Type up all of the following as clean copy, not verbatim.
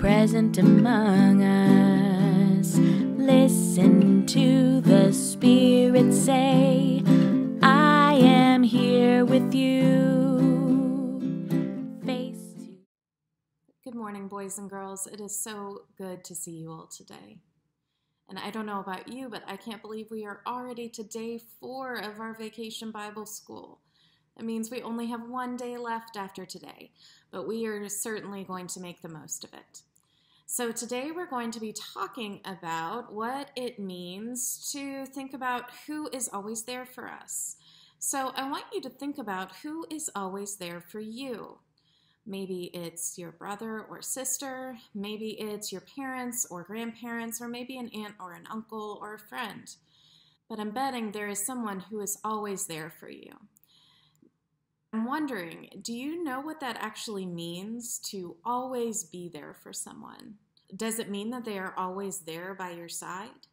present among us. Listen to the Spirit say, I am here with you. Good morning, boys and girls. It is so good to see you all today. And I don't know about you, but I can't believe we are already to day 4 of our Vacation Bible School. That means we only have one day left after today, but we are certainly going to make the most of it. So today we're going to be talking about what it means to think about who is always there for us. So I want you to think about who is always there for you. Maybe it's your brother or sister, maybe it's your parents or grandparents, or maybe an aunt or an uncle or a friend. But I'm betting there is someone who is always there for you. I'm wondering, do you know what that actually means to always be there for someone? Does it mean that they are always there by your side?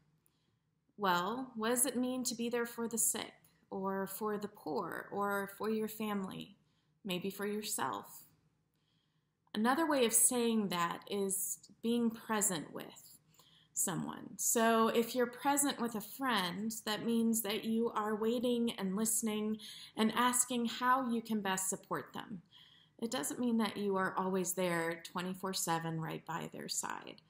Well, what does it mean to be there for the sick, or for the poor, or for your family, maybe for yourself? Another way of saying that is being present with someone. So if you're present with a friend, that means that you are waiting and listening and asking how you can best support them. It doesn't mean that you are always there 24/7 right by their side.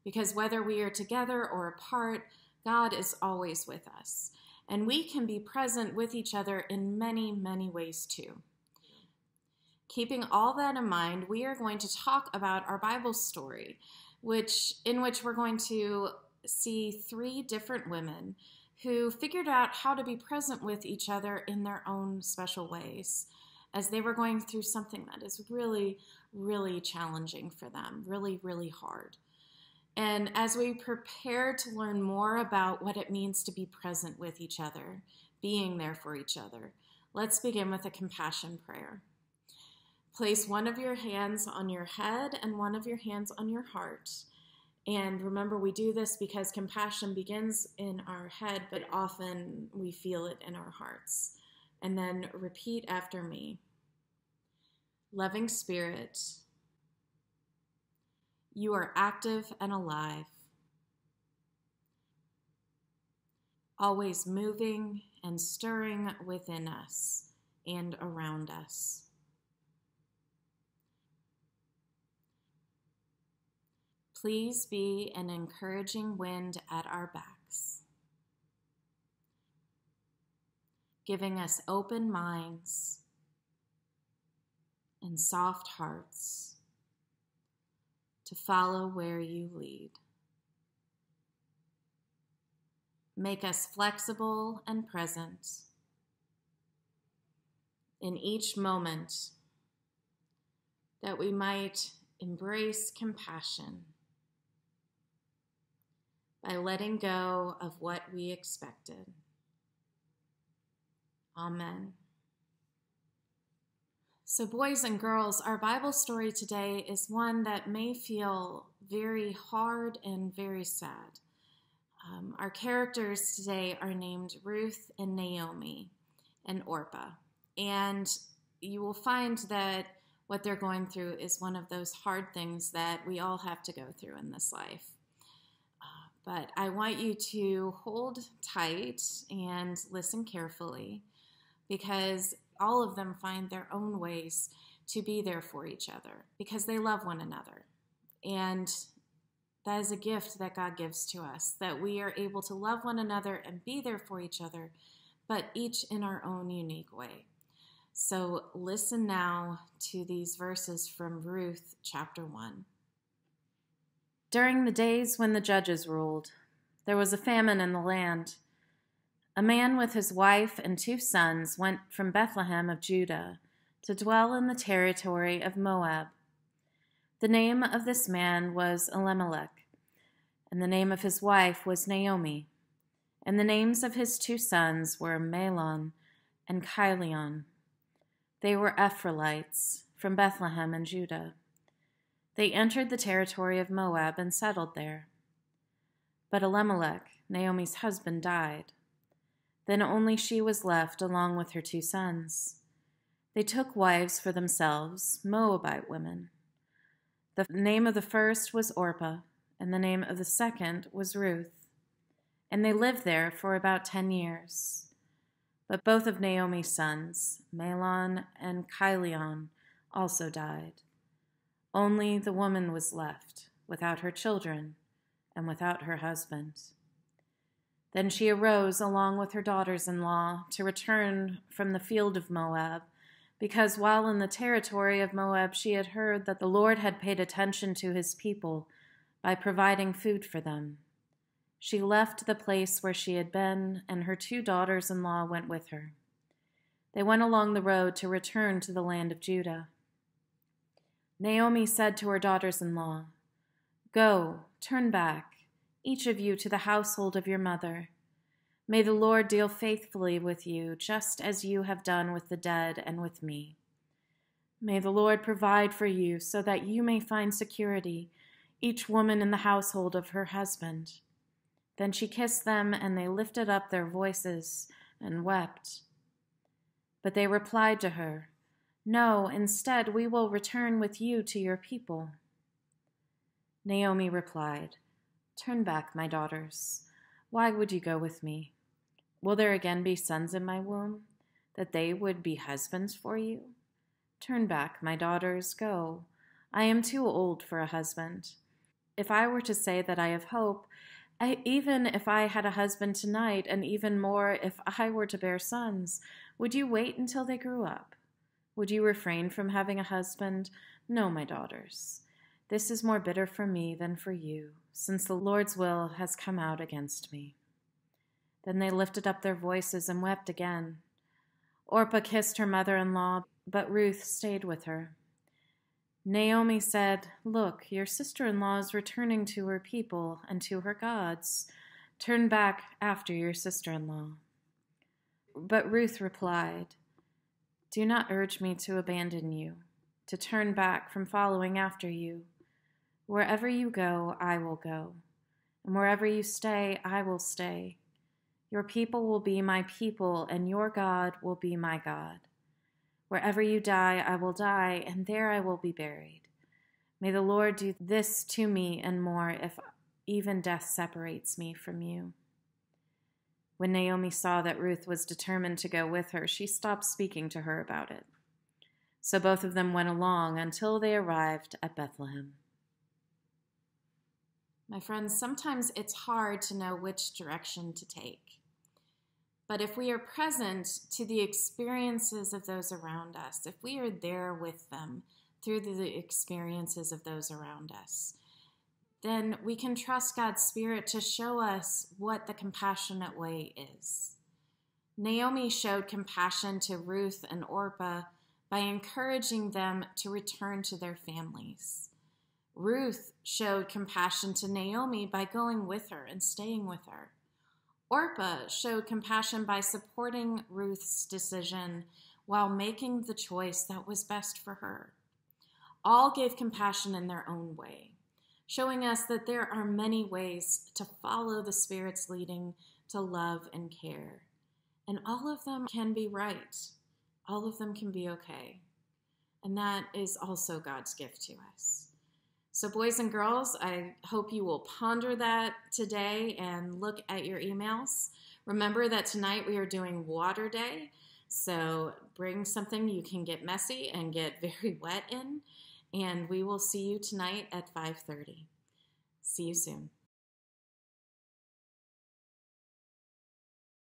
Because whether we are together or apart, God is always with us. And we can be present with each other in many, many ways too. Keeping all that in mind, we are going to talk about our Bible story, in which we're going to see 3 different women who figured out how to be present with each other in their own special ways as they were going through something that is really, really challenging for them, really, really hard. And as we prepare to learn more about what it means to be present with each other, being there for each other, let's begin with a compassion prayer. Place one of your hands on your head and one of your hands on your heart. And remember, we do this because compassion begins in our head, but often we feel it in our hearts. And then repeat after me. Loving Spirit, you are active and alive, always moving and stirring within us and around us. Please be an encouraging wind at our backs, giving us open minds and soft hearts to follow where you lead. Make us flexible and present in each moment, that we might embrace compassion by letting go of what we expected. Amen. So boys and girls, our Bible story today is one that may feel very hard and very sad. Our characters today are named Ruth and Naomi and Orpah. And you will find that what they're going through is one of those hard things that we all have to go through in this life. But I want you to hold tight and listen carefully, because all of them find their own ways to be there for each other because they love one another. And that is a gift that God gives to us, that we are able to love one another and be there for each other, but each in our own unique way. So listen now to these verses from Ruth chapter 1. During the days when the judges ruled, there was a famine in the land. A man with his wife and 2 sons went from Bethlehem of Judah to dwell in the territory of Moab. The name of this man was Elimelech, and the name of his wife was Naomi, and the names of his 2 sons were Mahlon and Chilion. They were Ephrathites from Bethlehem in Judah. They entered the territory of Moab and settled there. But Elimelech, Naomi's husband, died. Then only she was left along with her 2 sons. They took wives for themselves, Moabite women. The name of the first was Orpah, and the name of the second was Ruth. And they lived there for about 10 years. But both of Naomi's sons, Mahlon and Chilion, also died. Only the woman was left, without her children and without her husband. Then she arose along with her daughters-in-law to return from the field of Moab, because while in the territory of Moab she had heard that the Lord had paid attention to his people by providing food for them. She left the place where she had been, and her 2 daughters-in-law went with her. They went along the road to return to the land of Judah. Naomi said to her daughters-in-law, "Go, turn back, each of you to the household of your mother. May the Lord deal faithfully with you, just as you have done with the dead and with me. May the Lord provide for you so that you may find security, each woman in the household of her husband." Then she kissed them, and they lifted up their voices and wept. But they replied to her, "No, instead we will return with you to your people." Naomi replied, "Turn back, my daughters. Why would you go with me? Will there again be sons in my womb, that they would be husbands for you? Turn back, my daughters, go. I am too old for a husband. If I were to say that I have hope, even if I had a husband tonight, and even more if I were to bear sons, would you wait until they grew up? Would you refrain from having a husband? No, my daughters. This is more bitter for me than for you, since the Lord's will has come out against me." Then they lifted up their voices and wept again. Orpah kissed her mother-in-law, but Ruth stayed with her. Naomi said, "Look, your sister-in-law is returning to her people and to her gods. Turn back after your sister-in-law." But Ruth replied, "Do not urge me to abandon you, to turn back from following after you. Wherever you go, I will go, and wherever you stay, I will stay. Your people will be my people, and your God will be my God. Wherever you die, I will die, and there I will be buried. May the Lord do this to me and more, if even death separates me from you." When Naomi saw that Ruth was determined to go with her, she stopped speaking to her about it. So both of them went along until they arrived at Bethlehem. My friends, sometimes it's hard to know which direction to take. But if we are present to the experiences of those around us, if we are there with them through the experiences of those around us, then we can trust God's Spirit to show us what the compassionate way is. Naomi showed compassion to Ruth and Orpah by encouraging them to return to their families. Ruth showed compassion to Naomi by going with her and staying with her. Orpah showed compassion by supporting Ruth's decision while making the choice that was best for her. All gave compassion in their own way, showing us that there are many ways to follow the Spirit's leading to love and care. And all of them can be right. All of them can be okay. And that is also God's gift to us. So boys and girls, I hope you will ponder that today and look at your emails. Remember that tonight we are doing Water Day, so bring something you can get messy and get very wet in, and we will see you tonight at 5:30. See you soon.